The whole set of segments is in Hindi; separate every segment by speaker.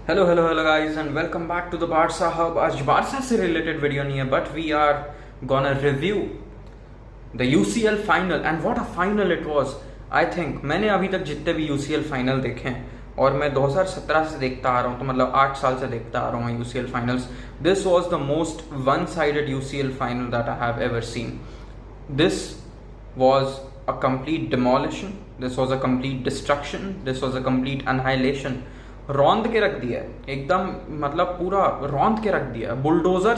Speaker 1: Hello guys and welcome back to the Barca hub. आज बारसा से रिलेटेड वीडियो नहीं है but we are gonna review the UCL final and what a final it was. I think मैंने अभी तक जितने भी यूसीएल फाइनल देखे हैं और मैं 2017 से देखता आ रहा हूँ, तो मतलब 8 साल से देखता आ रहा हूँ UCL finals. This was the most one sided UCL final that I have ever seen. This was a complete demolition, this was a complete destruction, this was a complete annihilation। रौंद के रख दिया है एकदम, मतलब पूरा रौंद के रख दिया है, बुलडोजर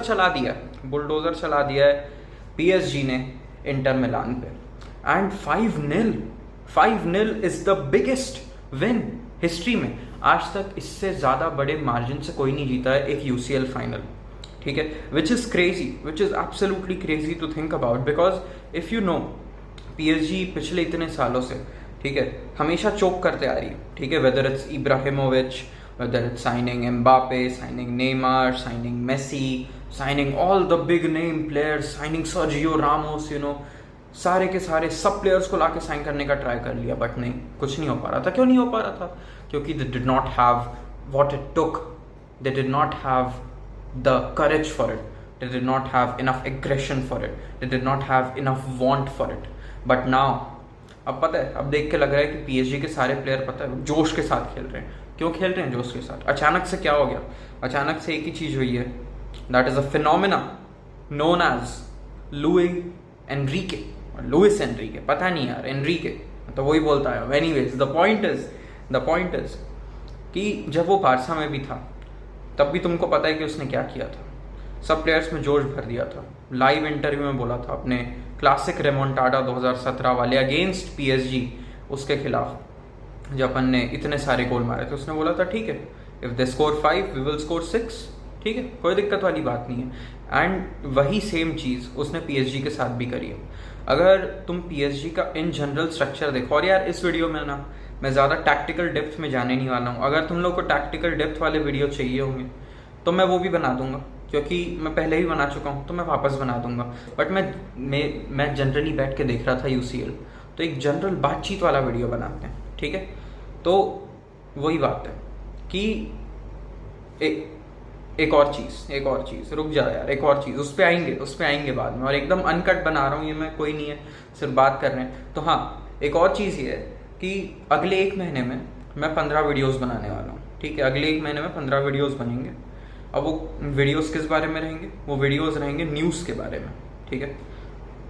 Speaker 1: चला दिया है पीएसजी ने इंटर मिलान पे। And 5-0 is the biggest win history में। आज तक इससे ज़्यादा बड़े मार्जिन से कोई नहीं जीता है एक यूसीएल फाइनल, ठीक है। Which is crazy, which is absolutely crazy to think about, because if you know PSG पिछले इतने सालों से, ठीक है, हमेशा चोक करते आ रही है, ठीक है। Whether it's Ibrahimovic, whether it's signing Mbappe, signing Neymar, signing Messi, signing all the big name players, signing Sergio Ramos, you know, सारे के सारे सब प्लेयर्स को लाके साइन करने का ट्राई कर लिया, बट नहीं, कुछ नहीं हो पा रहा था। क्यों नहीं हो पा रहा था? क्योंकि they did not have what it took, they did not have the courage for it, they did not have enough aggression for it, they did not have enough want for it. But now अब पता है, अब देख के लग रहा है कि पीएसजी के सारे प्लेयर, पता है, जोश के साथ खेल रहे हैं। क्यों खेल रहे हैं जोश के साथ? अचानक से क्या हो गया? अचानक से एक ही चीज़ हुई है, that is a phenomena known as Luis Enrique, पता नहीं यार, एनरिके तो वही बोलता है। एनीवेज द पॉइंट इज कि जब वो बारसा में भी था तब भी तुमको पता है कि उसने क्या किया था। सब प्लेयर्स में जोश भर दिया था। लाइव इंटरव्यू में बोला था अपने क्लासिक रेमोंटाडा 2017 वाले अगेंस्ट पीएसजी, उसके खिलाफ जब अपन ने इतने सारे गोल मारे थे, उसने बोला था ठीक है, if they score 5 we will score 6, ठीक है, कोई दिक्कत वाली बात नहीं है। एंड वही सेम चीज़ उसने पीएसजी के साथ भी करी है। अगर तुम पीएसजी का इन जनरल स्ट्रक्चर देखो, और यार इस वीडियो में ना मैं ज़्यादा टैक्टिकल डेप्थ में जाने नहीं वाला हूँ। अगर तुम लोग को टैक्टिकल डेप्थ वाले वीडियो चाहिए होंगे तो मैं वो भी बना दूंगा, क्योंकि मैं पहले ही बना चुका हूँ, तो मैं वापस बना दूंगा। बट मैं जनरली बैठ के देख रहा था यूसीएल, तो एक जनरल बातचीत वाला वीडियो बनाते हैं, ठीक है। तो वही बात है कि एक और चीज़ रुक जा यार, एक और चीज़ उस पर आएंगे बाद में। और एकदम अनकट बना रहा हूँ ये मैं, कोई नहीं है, सिर्फ बात कर रहे हैं। तो हाँ, एक और चीज़ ये है कि अगले 1 महीने में मैं 15 वीडियोज़ बनाने वाला हूँ, ठीक है। अगले 1 महीने में 15 वीडियोज़ बनेंगे। अब वो वीडियोस किस बारे में रहेंगे? वो वीडियोस रहेंगे न्यूज़ के बारे में, ठीक है,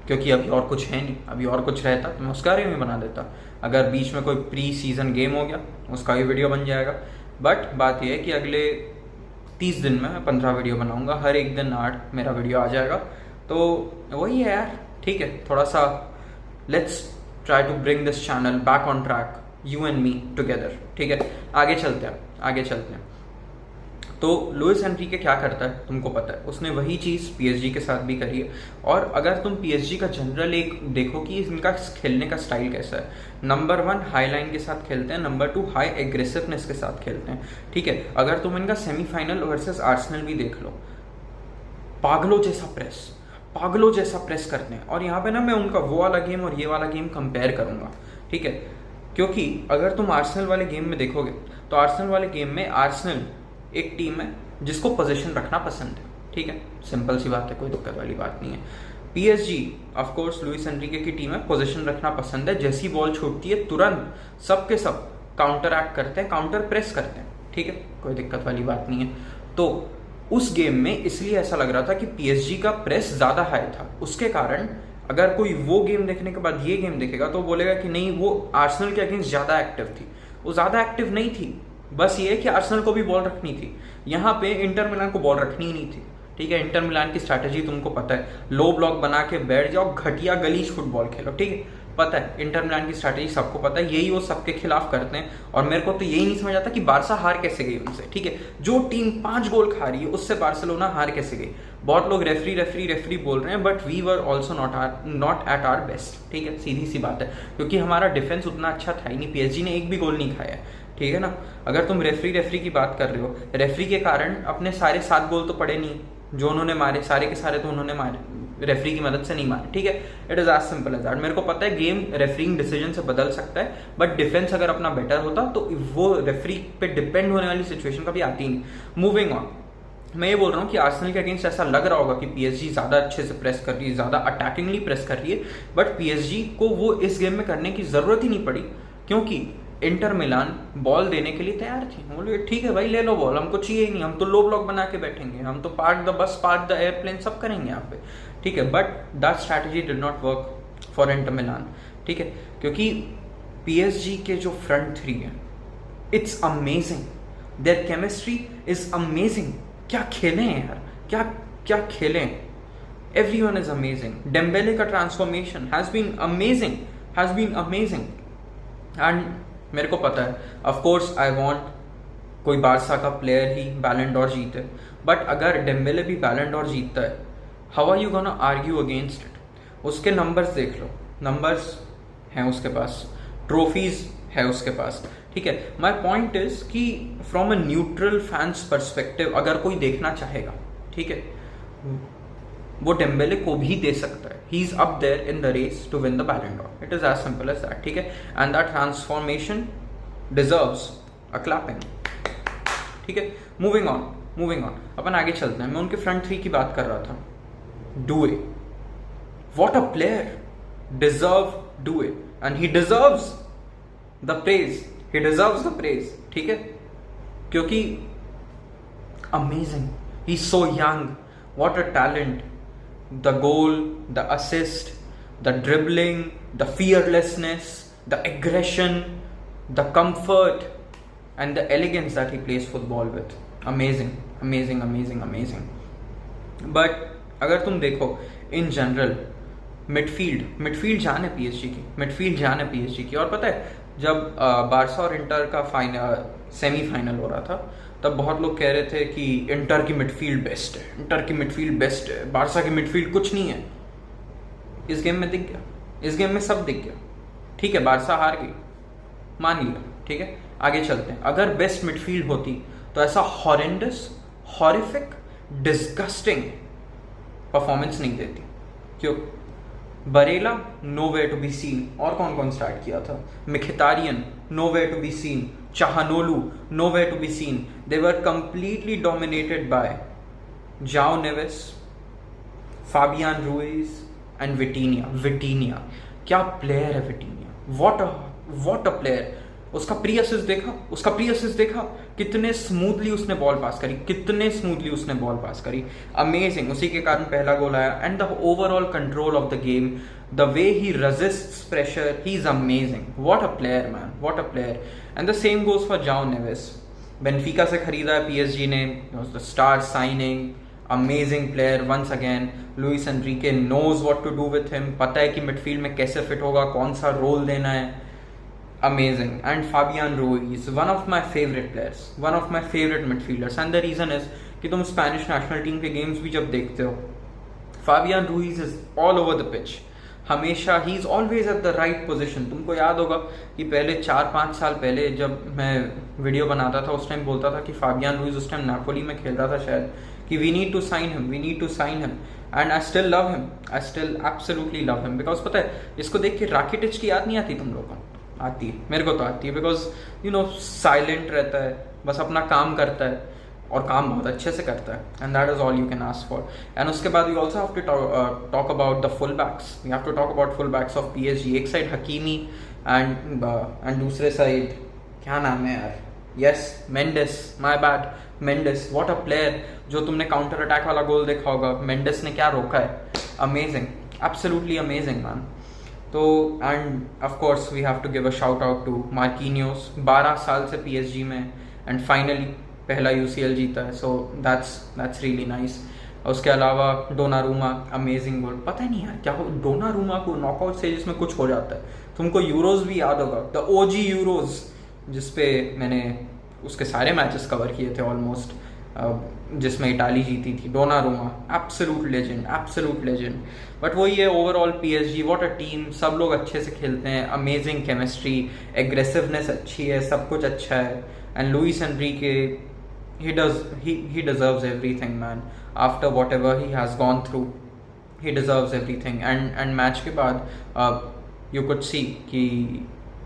Speaker 1: क्योंकि अभी और कुछ है नहीं। अभी और कुछ रहता तो मैं उसका बारे में बना देता। अगर बीच में कोई प्री सीजन गेम हो गया, उसका भी वीडियो बन जाएगा। बट बात यह है कि अगले 30 दिन में मैं 15 वीडियो बनाऊंगा, हर एक दिन 8 मेरा वीडियो आ जाएगा। तो वही है यार, ठीक है, थोड़ा सा let's try to bring this channel back on track, you and me together, ठीक है। आगे चलते हैं। तो लुइस एनरिके क्या करता है तुमको पता है, उसने वही चीज़ पीएसजी के साथ भी करी है। और अगर तुम पीएसजी का जनरल एक देखो कि इनका खेलने का स्टाइल कैसा है, नंबर 1 हाई लाइन के साथ खेलते हैं, नंबर 2 हाई एग्रेसिवनेस के साथ खेलते हैं, ठीक है। अगर तुम इनका सेमीफाइनल वर्सेस आर्सेनल भी देख लो, पागलों जैसा प्रेस करते हैं। और यहाँ पे ना मैं उनका वो वाला गेम और ये वाला गेम कंपेयर करूँगा, ठीक है, क्योंकि अगर तुम आर्सेनल वाले गेम में देखोगे तो आर्सेनल वाले गेम में आर्सेनल एक टीम है जिसको पोजीशन रखना पसंद है, ठीक है, सिंपल सी बात है, कोई दिक्कत वाली बात नहीं है। PSG of course Luis Enrique की टीम है, पोजीशन रखना पसंद है। जैसी बॉल छूटती है तुरंत सब के सब काउंटर एक्ट करते हैं, काउंटर प्रेस करते हैं, ठीक है, कोई दिक्कत वाली बात नहीं है। तो उस गेम में इसलिए ऐसा लग रहा था कि पीएसजी का प्रेस ज़्यादा हाई था। उसके कारण अगर कोई वो गेम देखने के बाद ये गेम देखेगा तो बोलेगा कि नहीं, वो आर्सेनल के अगेंस्ट ज़्यादा एक्टिव थी। वो ज़्यादा एक्टिव नहीं थी, बस ये है कि आर्सेनल को भी बॉल रखनी थी। यहाँ पे इंटर मिलान को बॉल रखनी ही नहीं थी, ठीक है। इंटर मिलान की स्ट्रैटेजी तुमको पता है, लो ब्लॉक बना के बैठ जाओ, घटिया गलीज फुटबॉल खेलो, ठीक है, पता है। इंटर मिलान की स्ट्रैटेजी सबको पता है, यही वो सबके खिलाफ करते हैं। और मेरे को तो यही नहीं समझ आता कि बारसा हार कैसे गई उनसे, ठीक है। जो टीम 5 गोल खा रही है उससे बार्सिलोना हार कैसे गई? बहुत लोग रेफरी बोल रहे हैं, but we were also not at our best, ठीक है, सीधी सी बात है, क्योंकि हमारा डिफेंस उतना अच्छा था ही नहीं। पीएसजी ने एक भी गोल नहीं खाया, ठीक है ना। अगर तुम रेफरी की बात कर रहे हो, रेफरी के कारण अपने सारे 7 गोल तो पड़े नहीं, जो उन्होंने मारे सारे के सारे तो उन्होंने रेफरी की मदद से नहीं मारे, ठीक है, it is as simple as that. मेरे को पता है गेम रेफरिंग डिसीजन से बदल सकता है, बट डिफेंस अगर अपना बेटर होता तो वो रेफरी पे डिपेंड होने वाली सिचुएशन कभी आती नहीं। मूविंग ऑन, मैं ये बोल रहा हूँ कि आर्सेनल के अगेंस्ट ऐसा लग रहा होगा कि पीएसजी ज़्यादा अच्छे से प्रेस कर रही है, ज़्यादा अटैकिंगली प्रेस कर रही है, बट पीएसजी को वो इस गेम में करने की ज़रूरत ही नहीं पड़ी, क्योंकि इंटर मिलान बॉल देने के लिए तैयार थी। बोले ठीक है भाई, ले लो बॉल, हमको चाहिए ही नहीं, हम तो लो ब्लॉक बना के बैठेंगे, हम तो park the bus, park the airplane, सब करेंगे यहाँ पे, ठीक है। But that strategy did not work for Inter Milan, ठीक है, क्योंकि पीएसजी के जो फ्रंट थ्री है, it's amazing, their chemistry is amazing. क्या खेले हैं यार, क्या क्या खेले हैं, एवरीवन इज अमेजिंग। डेम्बेले का transformation has been amazing, has been amazing. And मेरे को पता है, ऑफ कोर्स आई वांट कोई बारसा का प्लेयर ही बैलन डोर जीते, बट अगर डेम्बेले भी बैलन डोर जीतता है, how are you gonna argue against it? उसके नंबर्स देख लो, नंबर्स हैं उसके पास, ट्रॉफीज है उसके पास, ठीक है। माई पॉइंट इज कि from a neutral fans perspective अगर कोई देखना चाहेगा, ठीक है, वो डेम्बेले को भी दे सकता है। He is up there in the race to win the Ballon d'Or, it is as simple as that, ठीक है। And that transformation deserves a clapping, ठीक है। मूविंग ऑन, अपन आगे चलते हैं। मैं उनके फ्रंट थ्री की बात कर रहा था। Doue, what a player, deserve Doue, and he deserves the praise, he deserves the praise, ठीक है, क्योंकि amazing, he's so young, what a talent, the goal, the assist, the dribbling, the fearlessness, the aggression, the comfort and the elegance that he plays football with, amazing, amazing, amazing, amazing। but अगर तुम देखो in general मिडफील्ड जान है पीएसजी की, और पता है जब बारसा और इंटर का सेमीफाइनल हो रहा था, तब बहुत लोग कह रहे थे कि इंटर की मिडफील्ड बेस्ट है, बारसा की मिडफील्ड कुछ नहीं है। इस गेम में दिख गया, इस गेम में सब दिख गया, ठीक है। बारसा हार गई, मान लिया, ठीक है। आगे चलते हैं। अगर बेस्ट मिडफील्ड होती तो ऐसा हॉरेंडस, हॉरिफिक, डिस्गस्टिंग परफॉर्मेंस नहीं देती। क्यों? Barella nowhere to be seen, और कौन कौन स्टार्ट किया था? Mkhitaryan nowhere to be seen, चाहानोलू nowhere to be seen. They were completely dominated by Joao Neves, Fabian Ruiz and Vitinha. क्या प्लेयर है विटीनिया, व्हाट अ प्लेयर। उसका प्री असिस्ट देखा, कितने स्मूथली उसने बॉल पास करी, अमेजिंग। उसी के कारण पहला गोल आया। And the overall control of the game, the way he resists pressure, he is amazing. What a player man, what a player. And the same goes for Joao Neves. Benfica से खरीदा है पीएसजी ने, the star signing, amazing player once again. Luis Enrique knows what to do with him, पता है कि मिडफील्ड में कैसे फिट होगा, कौन सा रोल देना है, amazing। And Fabian Ruiz, one of my favorite players, one of my favorite midfielders, and the reason is कि तुम स्पेनिश नेशनल टीम के गेम्स भी जब देखते हो, Fabian Ruiz is all over the pitch, हमेशा ही is always at the right position. तुमको याद होगा कि पहले 4-5 साल पहले जब मैं वीडियो बनाता था, उस टाइम बोलता था कि फाबियन रूइज उस टाइम नापोली में खेल रहा था शायद, कि we need to sign him, and I still love him, I still absolutely love him. Because पता है, इसको देख के राकिटिच की याद नहीं आती तुम लोगों को? आती है, मेरे को तो आती है। बिकॉज यू नो साइलेंट रहता है, बस अपना काम करता है, और काम बहुत अच्छे से करता है, and that is all you can ask for. And उसके बाद we also have to talk about the full backs, we have to talk about full backs of PSG. एक साइड हकीमी एंड दूसरे साइड क्या नाम है यार, yes Mendes, my bad, Mendes. What a player. जो तुमने काउंटर अटैक वाला गोल देखा होगा, मेंडेस ने क्या रोका है, अमेजिंग, एब्सोल्युटली अमेजिंग मैन। तो and of course we have to give a shout out to Marquinhos, 12 साल से पीएसजी में, एंड फाइनली पहला यूसीएल जीता है, सो दैट्स रियली नाइस। उसके अलावा डोनारूमा, अमेजिंग गोल। पता ही नहीं यार क्या हो, डोनारूमा को नॉकआउट स्टेजेस में कुछ हो जाता है। तुमको यूरोज भी याद होगा, द ओजी यूरोज, जिसपे मैंने उसके सारे मैचेस कवर किए थे ऑलमोस्ट, जिसमें इटाली जीती थी। Donnarumma absolute legend. बट वही है, overall PSG what a team, सब लोग अच्छे से खेलते हैं, अमेजिंग केमिस्ट्री, एग्रेसिवनेस अच्छी है, सब कुछ अच्छा है। And Luis Enrique, he deserves everything man, after whatever he has gone through, he deserves everything. And match के बाद you could see कि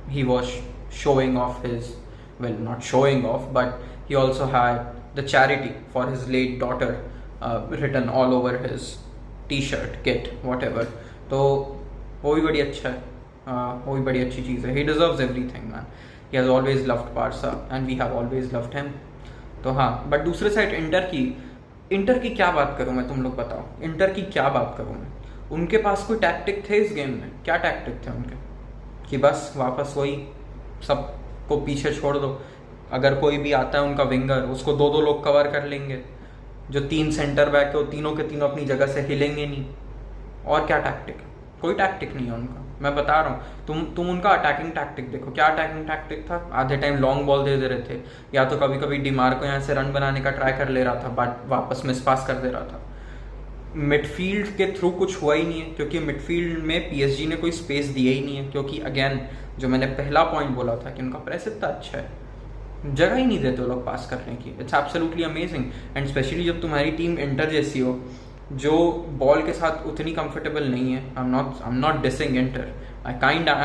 Speaker 1: he was showing off his, well, not showing off, but he also had the charity for his late daughter written all over his t-shirt, kit, whatever. तो वो भी बड़ी अच्छा है, वो भी बड़ी अच्छी चीज़ है. He deserves everything, man. He has always loved Barca and we have always loved him. तो हाँ, बट दूसरे साइड इंटर की क्या बात करूँ मैं, तुम लोग बताओ. इंटर की क्या बात करूँ मैं. उनके पास कोई टैक्टिक थे इस गेम में? क्या टैक्टिक थे उनके? कि बस वापस वही सब को पीछे छोड़ दो, अगर कोई भी आता है उनका विंगर उसको 2-2 लोग कवर कर लेंगे, जो 3 सेंटर बैक है वो तीनों के तीनों अपनी जगह से हिलेंगे नहीं. और क्या टैक्टिक है? कोई टैक्टिक नहीं है उनका. मैं बता रहा हूँ, तुम उनका अटैकिंग टैक्टिक देखो. क्या अटैकिंग टैक्टिक था? आधे टाइम लॉन्ग बॉल दे रहे थे, या तो कभी कभी डिमार्को यहाँ से रन बनाने का ट्राई कर ले रहा था, बट वापस मिस पास कर दे रहा था. मिडफील्ड के थ्रू कुछ हुआ ही नहीं है, क्योंकि मिडफील्ड में पीएसजी ने कोई स्पेस दिया ही नहीं है. क्योंकि अगेन जो मैंने पहला पॉइंट बोला था कि उनका प्रेस इतना अच्छा है, जगह ही नहीं देते वो लोग पास करने की. It's absolutely amazing. And specially जब तुम्हारी टीम इंटर जैसी हो, जो बॉल के साथ उतनी कंफर्टेबल नहीं है. I am not dissing inter, I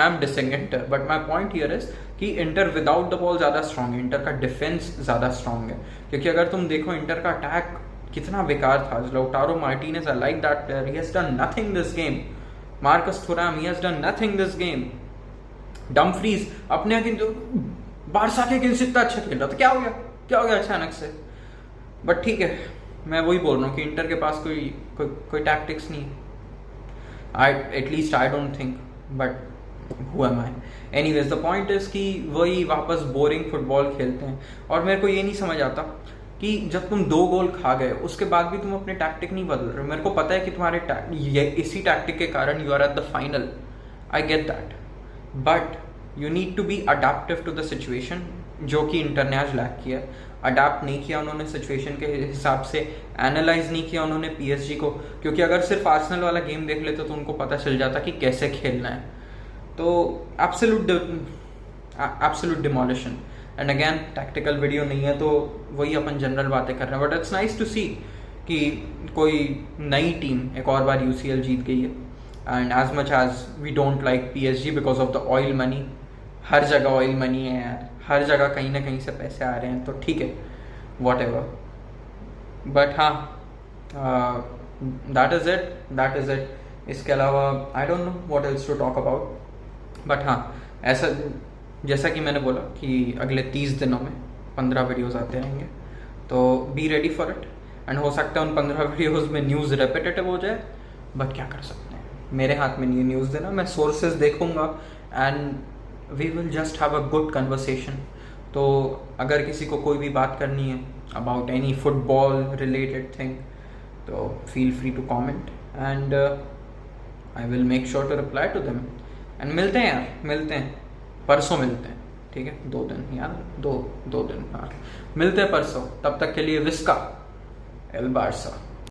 Speaker 1: am dissing inter, but my point here is कि इंटर विदाउट द बॉल ज़्यादा स्ट्रॉन्ग है, इंटर का डिफेंस ज़्यादा स्ट्रॉन्ग है. क्योंकि अगर तुम देखो इंटर का अटैक कितना बेकार था. Lautaro Martinez, I like that player, he has done nothing this game. Marcus Thuram, he has done nothing this game. Dumfries अपने बारसा के अगेंस्ट इतना अच्छा खेल रहा था, क्या हो गया अचानक से. बट ठीक है, मैं वही बोल रहा हूँ कि इंटर के पास कोई टैक्टिक्स नहीं है. At least I don't think, but who am I. Anyways, the point is कि वही वापस बोरिंग फुटबॉल खेलते हैं. और मेरे को ये नहीं समझ आता कि जब तुम 2 गोल खा गए उसके बाद भी तुम अपने टैक्टिक नहीं बदल रहे. मेरे को पता है कि तुम्हारे इसी टैक्टिक के कारण you are at the final, I get that, but you need to be adaptive to the situation, जो कि इंटर ने आज लैक किया. अडेप्ट नहीं किया उन्होंने सिचुएशन के हिसाब से, एनालाइज नहीं किया उन्होंने पीएसजी को. क्योंकि अगर सिर्फ आर्सेनल वाला गेम देख लेते तो उनको पता चल जाता कि कैसे खेलना है. तो absolute demolition. And again tactical video नहीं है तो वही अपन जनरल बातें कर रहे हैं. बट इट्स नाइस टू सी कि कोई नई टीम एक और बार यूसीएल जीत गई है. And as much as we don't like PSG because of the oil money, हर जगह ऑयल मनी है यार, हर जगह कहीं ना कहीं से पैसे आ रहे हैं, तो ठीक है, वॉट एवर. बट हाँ, दैट इज़ इट. इसके अलावा I don't know what else to talk about. But हाँ, ऐसा जैसा कि मैंने बोला कि अगले 30 दिनों में 15 वीडियोस आते रहेंगे, तो be ready for it. And हो सकता है उन 15 वीडियोस में न्यूज़ रेपिटेटिव हो जाए, बट क्या कर सकते हैं, मेरे हाथ में नहीं है न्यूज़ देना. मैं सोर्सेज देखूंगा and we will just have a good conversation. तो अगर किसी को कोई भी बात करनी है about any football related thing, तो feel free to comment and I will make sure to reply to them. And मिलते हैं यार, मिलते हैं परसों, मिलते हैं, ठीक है. 2 दिन यार, दो दिन, हाँ मिलते हैं परसों. तब तक के लिए विस्का एल बारसा.